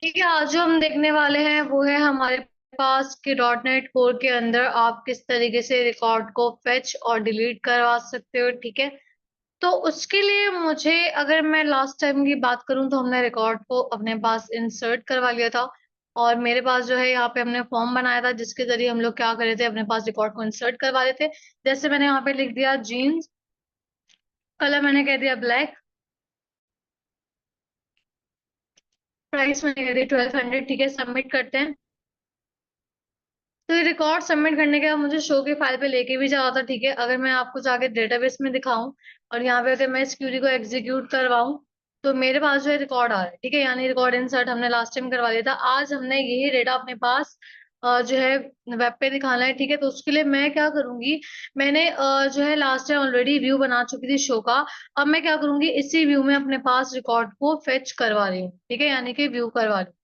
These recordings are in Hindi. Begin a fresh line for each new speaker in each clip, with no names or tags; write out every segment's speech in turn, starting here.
ठीक है, आज जो हम देखने वाले हैं वो है हमारे पास कि डॉट नेट कोर के अंदर आप किस तरीके से रिकॉर्ड को फेच और डिलीट करवा सकते हो। ठीक है, तो उसके लिए मुझे, अगर मैं लास्ट टाइम की बात करूं तो हमने रिकॉर्ड को अपने पास इंसर्ट करवा लिया था। और मेरे पास जो है यहाँ पे हमने फॉर्म बनाया था जिसके जरिए हम लोग क्या कर रहे थे, अपने पास रिकॉर्ड को इंसर्ट करवा रहे थे। जैसे मैंने यहाँ पे लिख दिया जीन्स, कलर मैंने कह दिया ब्लैक, प्राइस मैंने कह दिया 1200। ठीक है, सबमिट करते हैं। तो ये रिकॉर्ड सबमिट करने के बाद मुझे शो की फाइल पे लेके भी जा रहा था। ठीक है, अगर मैं आपको जाके डेटाबेस में दिखाऊं और यहाँ पे अगर मैं इस क्यूरी को एग्जीक्यूट करवाऊं तो मेरे पास जो है रिकॉर्ड आ रहा है। ठीक है, यानी रिकॉर्ड इंसर्ट हमने लास्ट टाइम करवा लिया था। आज हमने यही डेटा अपने पास जो है वेब पे दिखाना है। ठीक है, तो उसके लिए मैं क्या करूंगी, मैंने जो है लास्ट टाइम ऑलरेडी व्यू बना चुकी थी शो का। अब मैं क्या करूंगी, इसी व्यू में अपने पास रिकॉर्ड को फेच करवा रही हूँ। ठीक है, यानी कि व्यू करवा रही हूँ।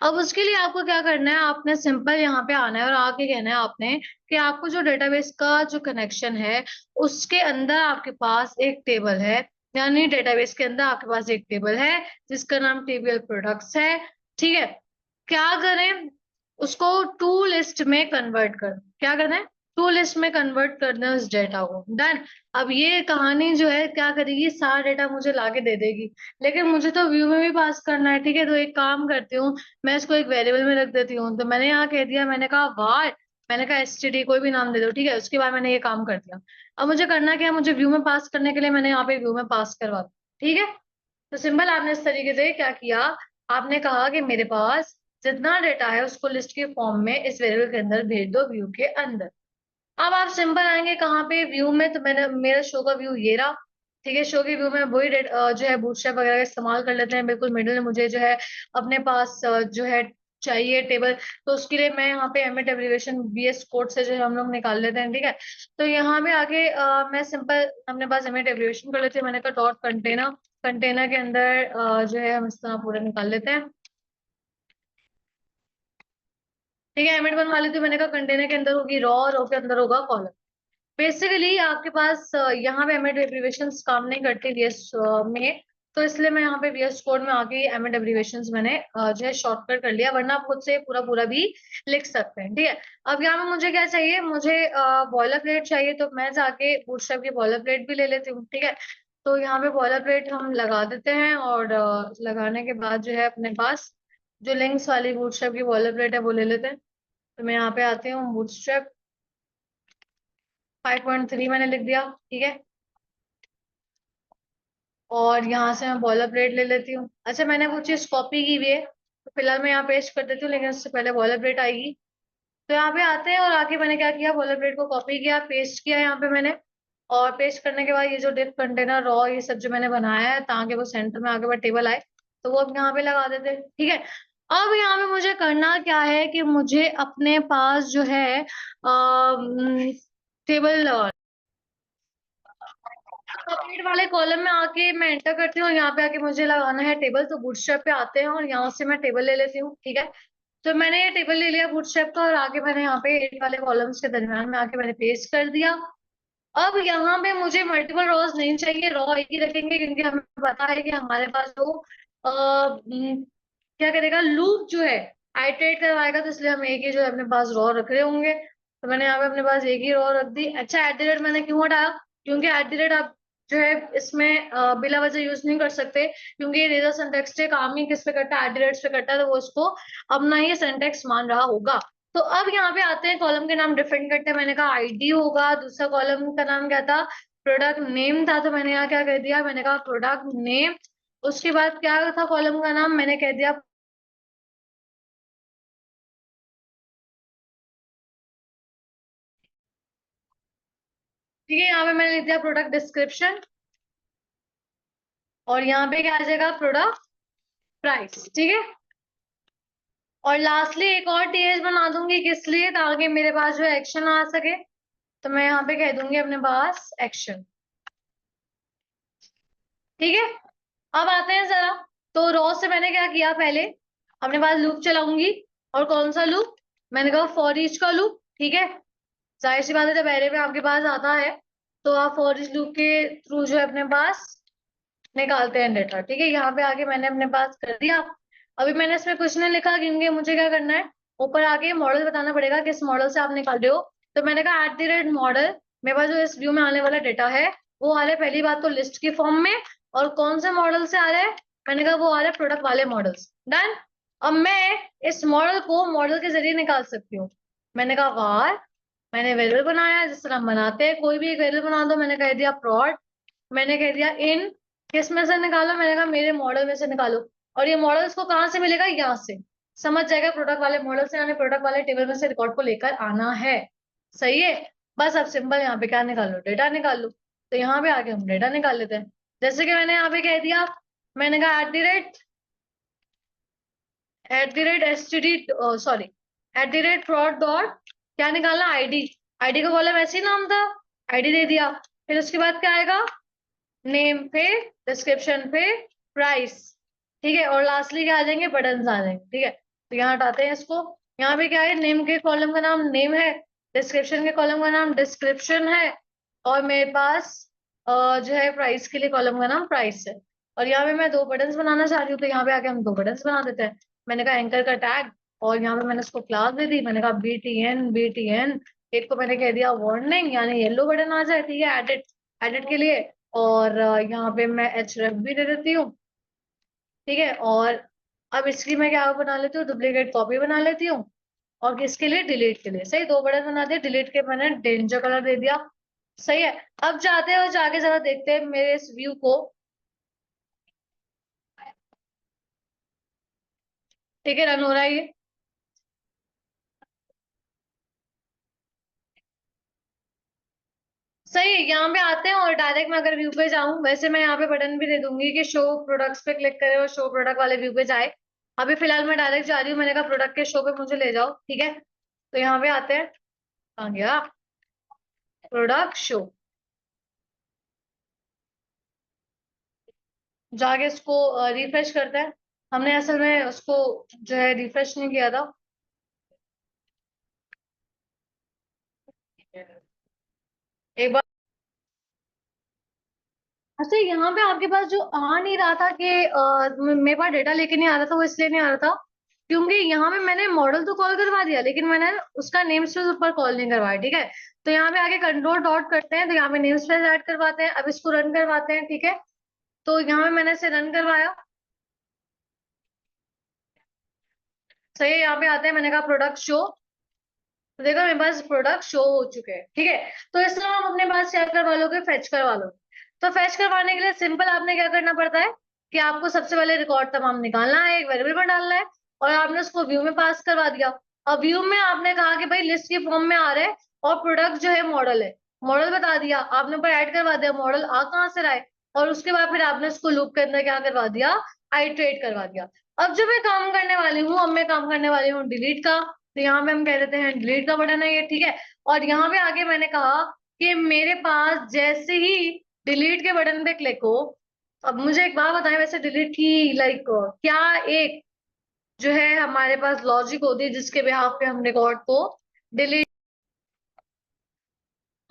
अब उसके लिए आपको क्या करना है, आपने सिंपल यहाँ पे आना है और आके कहना है आपने कि आपको जो डेटाबेस का जो कनेक्शन है उसके अंदर आपके पास एक टेबल है। यानी डेटाबेस के अंदर आपके पास एक टेबल है जिसका नाम टेबल प्रोडक्ट्स है। ठीक है, क्या करें, उसको टू लिस्ट में कन्वर्ट कर, क्या करना है, टू लिस्ट में कन्वर्ट करना है उस डेटा को। डन। अब ये कहानी जो है क्या करेगी, सारा डेटा मुझे लाके दे देगी, लेकिन मुझे तो व्यू में भी पास करना है। ठीक है, तो एक काम करती हूँ, मैं इसको एक वेरिएबल में रख देती हूँ। तो मैंने यहाँ कह दिया, मैंने कहा वार, मैंने कहा एसटीडी, कोई भी नाम दे दो। ठीक है, उसके बाद मैंने ये काम कर दिया। अब मुझे करना क्या है, मुझे व्यू में पास करने के लिए मैंने यहाँ पे व्यू में पास करवा दिया। ठीक है, तो सिंपल आपने इस तरीके से क्या किया, आपने कहा कि मेरे पास जितना डेटा है उसको लिस्ट के फॉर्म में इस वेरिएबल के अंदर भेज दो, व्यू के अंदर। अब आप सिंपल आएंगे कहाँ पे, व्यू में, तो मैंने मेरा शो का व्यू ये रहा। ठीक है, शो के व्यू में वही जो है बूटस्ट्रैप वगैरह का इस्तेमाल कर लेते हैं। बिल्कुल मिडिल में मुझे जो है अपने पास जो है चाहिए टेबल, तो उसके लिए मैं यहाँ पे एमिट एब्रिविएशन बीएस कोड से जो है हम लोग निकाल लेते हैं। ठीक है, तो यहाँ पे आके मैं सिंपल अपने पास एमिट एब्रिविएशन कर लेते हैं। मैंने कहा डॉट कंटेनर, कंटेनर के अंदर जो है हम इस तरह पूरा निकाल लेते हैं। ठीक है, एमिट बनवा लेते हैं। मैंने कहा कंटेनर के अंदर होगी रॉ, रॉ के अंदर होगा कॉलम। बेसिकली आपके पास यहाँ पे एमिट एब्रिविएशंस काम नहीं करते वीएस में, तो इसलिए मैं यहाँ पे वीएस कोड में आके एमिट एब्रिविएशंस मैंने जो है शॉर्टकट कर लिया, वरना आप खुद से पूरा पूरा भी लिख सकते हैं। ठीक है, अब यहाँ पे मुझे क्या चाहिए, मुझे बॉयलर प्लेट चाहिए, तो मैं जाके बूटस्ट्रैप की बॉयलर प्लेट भी ले लेती हूँ। ठीक है, तो यहाँ पे बॉयलर प्लेट हम लगा देते हैं और लगाने के बाद जो है अपने पास जो लिंक्स वाली बूटस्ट्रैप की बॉयलर प्लेट है वो ले लेते हैं। तो मैं यहाँ पे आती हूँ, बूटस्ट्रैप 5.3 मैंने लिख दिया। ठीक है, और यहाँ से मैं बॉयलर प्लेट ले लेती हूँ। अच्छा, मैंने वो चीज कॉपी की हुई है, तो फिलहाल मैं यहाँ पेस्ट कर देती हूँ, लेकिन उससे पहले बॉयलर प्लेट आएगी। तो यहाँ पे आते हैं और आके मैंने क्या किया, बॉयलर प्लेट को कॉपी किया, पेस्ट किया यहाँ पे मैंने। और पेस्ट करने के बाद ये जो डिप कंटेनर रॉ ये सब जो मैंने बनाया है ताकि वो सेंटर में आके बाद टेबल आए, तो वो अब यहाँ पे लगा देते हैं। ठीक है, अब यहाँ पे मुझे करना क्या है कि मुझे अपने पास जो है टेबल अपडेट वाले कॉलम में आके मैं एंटर करती हूँ, यहाँ पे आके मुझे लगाना है टेबल, तो बूटस्ट्रैप पे आते हैं और यहाँ से मैं टेबल ले लेती हूँ। ठीक है, तो मैंने ये टेबल ले लिया बूटस्ट्रैप का और आगे मैंने यहाँ पे एट वाले कॉलम्स के दरमियान में आके मैंने पेस्ट कर दिया। अब यहाँ पे मुझे मल्टीपल रोज नहीं चाहिए, रॉ एक ही रखेंगे क्योंकि हमें पता है कि हमारे पास जो क्या करेगा, लूप जो है आइटरेट करवाएगा, तो इसलिए हम एक ही जो है अपने पास रॉ रख रहे होंगे। तो मैंने यहाँ पे अपने पास एक ही रॉ रख दी। अच्छा, एट द रेट मैंने क्यों हटाया, क्योंकि एट द रेट आप जो है इसमें बिला वजह यूज नहीं कर सकते, क्योंकि ये रेजर सिंटेक्स से काम ही किस पे करता है, एट द रेट पे करता है, तो वो इसको अपना ही सिंटेक्स मान रहा होगा। तो अब यहाँ पे आते हैं, कॉलम के नाम डिफरेंट करते हैं। मैंने कहा आईडी होगा, दूसरा कॉलम का नाम क्या था, प्रोडक्ट नेम था, तो मैंने यहाँ क्या कर दिया, मैंने कहा प्रोडक्ट नेम। उसके बाद क्या था कॉलम का नाम, मैंने कह दिया, ठीक है, यहाँ पे मैंने लिख दिया प्रोडक्ट डिस्क्रिप्शन, और यहाँ पे क्या आ जाएगा, प्रोडक्ट प्राइस। ठीक है, और लास्टली एक और टीएस बना दूंगी, किस लिए, ताकि मेरे पास जो एक्शन आ सके। तो मैं यहाँ पे कह दूंगी अपने पास एक्शन। ठीक है, अब आते हैं जरा, तो रॉ से मैंने क्या किया, पहले अपने पास लूप चलाऊंगी। और कौन सा लूप, मैंने कहा फॉर ईच का लूप। ठीक है, जाहिर सी बात है जब एरे पे आपके पास आता है तो आप फॉर ईच लूप के थ्रू जो है अपने पास निकालते हैं डेटा। ठीक है, यहाँ पे आके मैंने अपने पास कर दिया। अभी मैंने इसमें कुछ नहीं लिखा क्योंकि मुझे क्या करना है, ऊपर आके मॉडल बताना पड़ेगा किस मॉडल से आप निकाल रहे हो। तो मैंने कहा @मॉडल, मेरे पास जो इस व्यू में आने वाला डेटा है वो आ रहा है पहली बात तो लिस्ट की फॉर्म में, और कौन से मॉडल से आ रहा है, मैंने कहा वो आ रहा है प्रोडक्ट वाले मॉडल्स। डन। अब मैं इस मॉडल को मॉडल के जरिए निकाल सकती हूँ। मैंने कहा वाह, मैंने वेरिएबल बनाया जिस तरह हम बनाते हैं, कोई भी एक वेरिएबल बना दो। मैंने कह दिया प्रोड, मैंने कह दिया इन, किस में से निकालो, मैंने कहा मेरे मॉडल में से निकालो। और ये मॉडल इसको कहाँ से मिलेगा, यहाँ से समझ जाएगा, प्रोडक्ट वाले मॉडल से, यानी प्रोडक्ट वाले टेबल में से रिकॉर्ड को लेकर आना है। सही है। बस अब सिंपल यहाँ पे क्या निकाल लो, डेटा निकाल लो। तो यहाँ पे आके हम डेटा निकाल लेते हैं। जैसे कि मैंने यहाँ पे कह दिया, मैंने कहा @, std, सॉरी, @fraud डॉट, क्या निकालना, आईडी। आईडी का कॉलम ऐसे ही नाम था, आईडी दे दिया। फिर उसके बाद क्या आएगा, नेम पे, डिस्क्रिप्शन पे, प्राइस। ठीक है, और लास्टली क्या आ जाएंगे, बटन आ जाएंगे। ठीक है, तो यहाँ हटाते हैं इसको। यहाँ पे क्या है, नेम के कॉलम का नाम नेम है, डिस्क्रिप्शन के कॉलम का नाम डिस्क्रिप्शन है, और मेरे पास जो है प्राइस के लिए कॉलम का नाम प्राइस है। और यहाँ पे मैं दो बटन्स बनाना चाह रही हूँ, तो यहाँ पे आके हम दो बटन्स बना देते हैं। मैंने कहा एंकर का टैग, और यहाँ पे मैंने इसको क्लास दे दी, मैंने कहा BTN। एक को मैंने कह दिया वार्निंग, यानी येलो बटन आ जाए, ठीक है, एडिट, एडिट के लिए। और यहाँ पे मैं href भी दे देती हूँ। ठीक है, और अब इसकी मैं क्या बना लेती हूँ, डुप्लीकेट कॉपी बना लेती हूँ। और किसके लिए, डिलीट के लिए। सही, दो बटन बना दिए, डिलीट के मैंने डेंजर कलर दे दिया। सही है। अब जाते हैं और जाके जरा देखते हैं मेरे इस व्यू को। ठीक है, रन हो रहा है ये। सही है, यहाँ पे आते हैं और डायरेक्ट मैं अगर व्यू पे जाऊं, वैसे मैं यहाँ पे बटन भी दे दूंगी कि शो प्रोडक्ट्स पे क्लिक करें और शो प्रोडक्ट वाले व्यू पे जाए। अभी फिलहाल मैं डायरेक्ट जा रही हूँ, मैंने कहा प्रोडक्ट के शो पे मुझे ले जाओ। ठीक है, तो यहाँ पे आते हैं, आ गया प्रोडक्ट शो। जाके इसको रिफ्रेश करते हैं। हमने असल में उसको जो है रिफ्रेश नहीं किया था। एक बार, अच्छा यहाँ पे आपके पास जो आ नहीं रहा था कि मेरे पास डेटा लेके नहीं आ रहा था, वो इसलिए नहीं आ रहा था क्योंकि यहाँ पे मैंने मॉडल तो कॉल करवा दिया, लेकिन मैंने उसका नेम स्पेस ऊपर कॉल नहीं करवाया। ठीक है, तो यहाँ पे आगे कंट्रोल डॉट करते हैं, तो यहाँ पे नेम स्पेस ऐड करवाते हैं। अब इसको रन करवाते हैं। ठीक है, तो यहाँ पे मैंने इसे रन करवाया। सही है, यहाँ पे आते हैं, मैंने कहा प्रोडक्ट शो, तो देखो मेरे पास प्रोडक्ट शो हो चुके हैं। ठीक है, तो इस तरह आप अपने पास क्या करवा लोगे, फेच करवा लो। तो फेच करवाने के लिए सिंपल आपने क्या करना पड़ता है कि आपको सबसे पहले रिकॉर्ड तमाम निकालना है, एक वेरिएबल में डालना है, और आपने उसको व्यू में पास करवा दिया। अब व्यू में आपने कहा कि भाई लिस्ट की फॉर्म में आ रहा है और प्रोडक्ट जो है मॉडल है, मॉडल बता दिया आपने, ऊपर ऐड करवा दिया, मॉडल आ कहाँ से रहा है, और उसके बाद फिर आपने उसको लूप के अंदर क्या करवा दिया, आइट्रेट करवा दिया। अब जो मैं काम करने वाली हूँ, अब मैं काम करने वाली हूँ डिलीट का। तो यहाँ पे हम कह देते हैं डिलीट का बटन है ये। ठीक है, और यहाँ पे आगे मैंने कहा कि मेरे पास जैसे ही डिलीट के बटन पे क्लिक हो, अब मुझे एक बात बताएं, वैसे डिलीट की लाइक क्या एक जो है हमारे पास लॉजिक होती है जिसके बिहाफ पे हम रिकॉर्ड को डिलीट,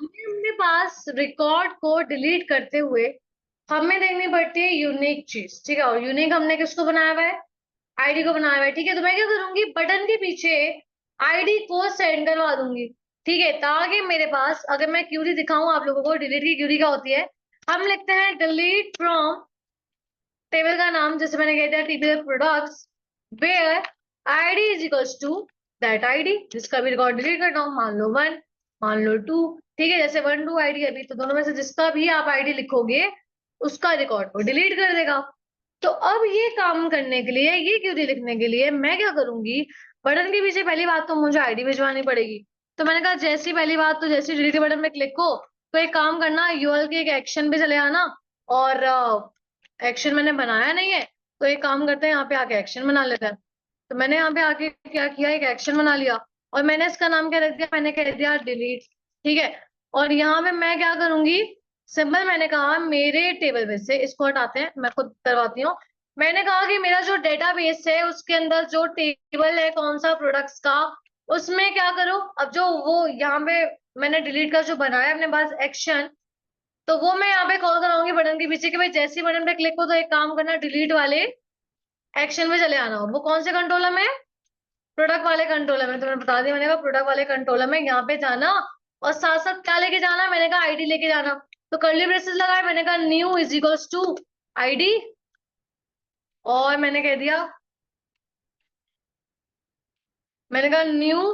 अपने पास रिकॉर्ड को डिलीट करते हुए हमें देखनी पड़ती है यूनिक चीज। ठीक है, और यूनिक हमने किसको बनाया हुआ है, आईडी को बनाया हुआ है। ठीक है, तो मैं क्या करूंगी, बटन के पीछे आईडी को सेंड करवा दूंगी। ठीक है, ताकि मेरे पास अगर मैं क्यूरी दिखाऊं आप लोगों को, डिलीट की क्यूरी क्या होती है, हम लिखते हैं डिलीट फ्रॉम टेबल का नाम, जैसे मैंने कह दिया TPL products where ID is equals to that ID जिसका भी रिकॉर्ड डिलीट करना हो, मान लो 1, मान लो 2। ठीक है, जैसे 1 2 आईडी अभी, तो दोनों में से जिसका भी आप आईडी लिखोगे उसका रिकॉर्ड को डिलीट कर देगा। तो अब ये काम करने के लिए, ये क्यूरी लिखने के लिए मैं क्या करूंगी, बटन के पीछे पहली बात तो मुझे आईडी भिजवानी पड़ेगी। तो मैंने कहा जैसी पहली बात तो जैसी डिलीट बटन पे क्लिक हो, तो एक काम करना, यूएल के एक एक्शन पे चले आना, और एक्शन मैंने बनाया नहीं है, तो एक काम करते हैं यहाँ पे आके एक्शन बना लेते हैं। तो मैंने यहाँ पे आके क्या किया, एक एक्शन बना लिया, और मैंने इसका नाम क्या रख दिया, मैंने कह दिया डिलीट। ठीक है, और यहाँ पे मैं क्या करूंगी, सिंपल मैंने कहा मेरे टेबल में से, इसको हटाते हैं मैं खुद करवाती हूँ। मैंने कहा कि मेरा जो डेटाबेस है उसके अंदर जो टेबल है कौन सा प्रोडक्ट्स का, उसमें क्या करो, अब जो वो यहाँ पे मैंने डिलीट का जो बनाया अपने पास एक्शन, तो वो मैं यहाँ पे कॉल कराऊंगी बटन के पीछे कि भाई जैसे ही बटन पे क्लिक हो तो एक काम करना, डिलीट वाले एक्शन में चले आना। वो कौन से कंट्रोलर में? प्रोडक्ट वाले कंट्रोलर में। तो मैंने बता दिया, मैंने कहा प्रोडक्ट वाले कंट्रोलर में यहाँ पे जाना, और साथ साथ क्या लेके जाना, मैंने कहा आईडी लेके जाना। तो कर्ली ब्रेसेस लगाए, मैंने कहा new is equals to ID, और मैंने कह दिया, मैंने कहा new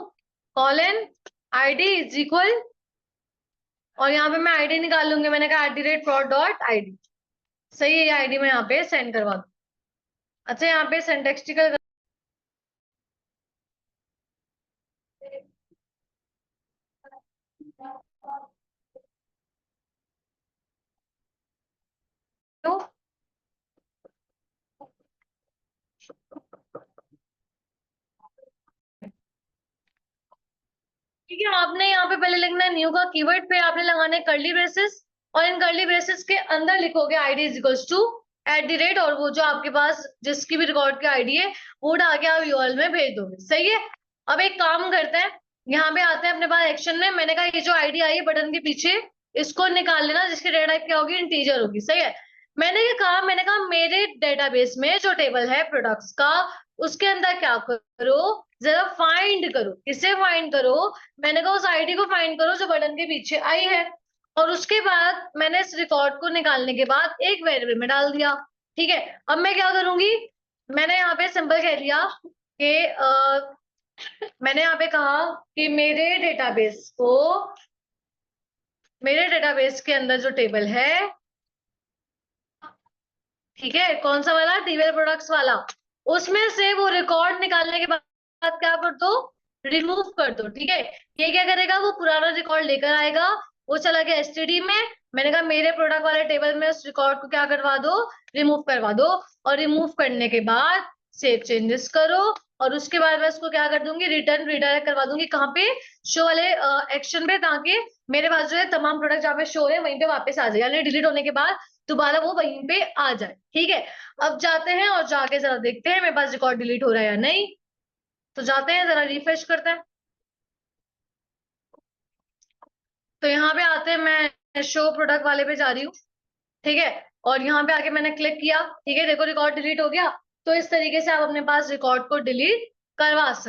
colon ID is equal, और यहाँ पे मैं आईडी निकाल लूंगी, मैंने कहा @prod.id। सही है, ये आईडी मैं यहाँ पे सेंड करवा दूँ। अच्छा, यहाँ पे सिंटेक्टिकल ठीक है। आपने यहाँ पे पहले लिखना है न्यू का कीवर्ड, फिर आपने लगाना है कर्ली ब्रेसेस, और इन कर्ली ब्रेसेस के अंदर लिखोगे आईडी इज इक्वल्स टू @, और वो जो आपके पास जिसकी भी रिकॉर्ड की आईडी है वो उठा के आप यूआरएल में भेज दोगे। सही है। अब एक काम करते हैं, यहाँ पे आते हैं अपने पास एक्शन में। मैंने कहा ये जो आईडी आई है बटन के पीछे, इसको निकाल लेना, जिसकी डेटा टाइप क्या होगी, इंटीजर होगी। सही है। मैंने ये कहा, मैंने कहा मेरे डेटाबेस में जो टेबल है प्रोडक्ट्स का, उसके अंदर क्या करो, जरा फाइंड करो। किसे फाइंड करो? मैंने कहा उस आईडी को फाइंड करो जो बटन के पीछे आई है। और उसके बाद मैंने इस रिकॉर्ड को निकालने के बाद एक वेरिएबल में डाल दिया। ठीक है। अब मैं क्या करूंगी, मैंने यहाँ पे सिंपल कह दिया कि मैंने यहाँ पे कहा कि मेरे डेटाबेस के अंदर जो टेबल है, ठीक है, कौन सा वाला, टीवेल प्रोडक्ट्स वाला, उसमें से वो रिकॉर्ड निकालने के बाद क्या कर दो, रिमूव कर दो। ठीक है। ये क्या करेगा, वो पुराना रिकॉर्ड लेकर आएगा, वो चला गया एसटीडी में। मैंने कहा मेरे प्रोडक्ट वाले टेबल में उस रिकॉर्ड को क्या करवा दो, रिमूव करवा दो, और रिमूव करने के बाद सेव चेंजेस करो, और उसके बाद मैं उसको क्या कर दूंगी, रिटर्न रिडायरेक्ट करवा दूंगी, कहाँ पे, शो वाले एक्शन पे, ताकि मेरे पास जो है तमाम प्रोडक्ट जहाँ पे शो है वहीं पे वापस आ जाए, यानी डिलीट होने के बाद दोबारा वो वहीं पे आ जाए। ठीक है। अब जाते हैं और जाके जरा देखते हैं मेरे पास रिकॉर्ड डिलीट हो रहा है या नहीं। तो जाते हैं, जरा रिफ्रेश करते हैं। तो यहाँ पे आते हैं, मैं शो प्रोडक्ट वाले पे जा रही हूँ। ठीक है। और यहाँ पे आके मैंने क्लिक किया। ठीक है, देखो रिकॉर्ड डिलीट हो गया। तो इस तरीके से आप अपने पास रिकॉर्ड को डिलीट करवा सकते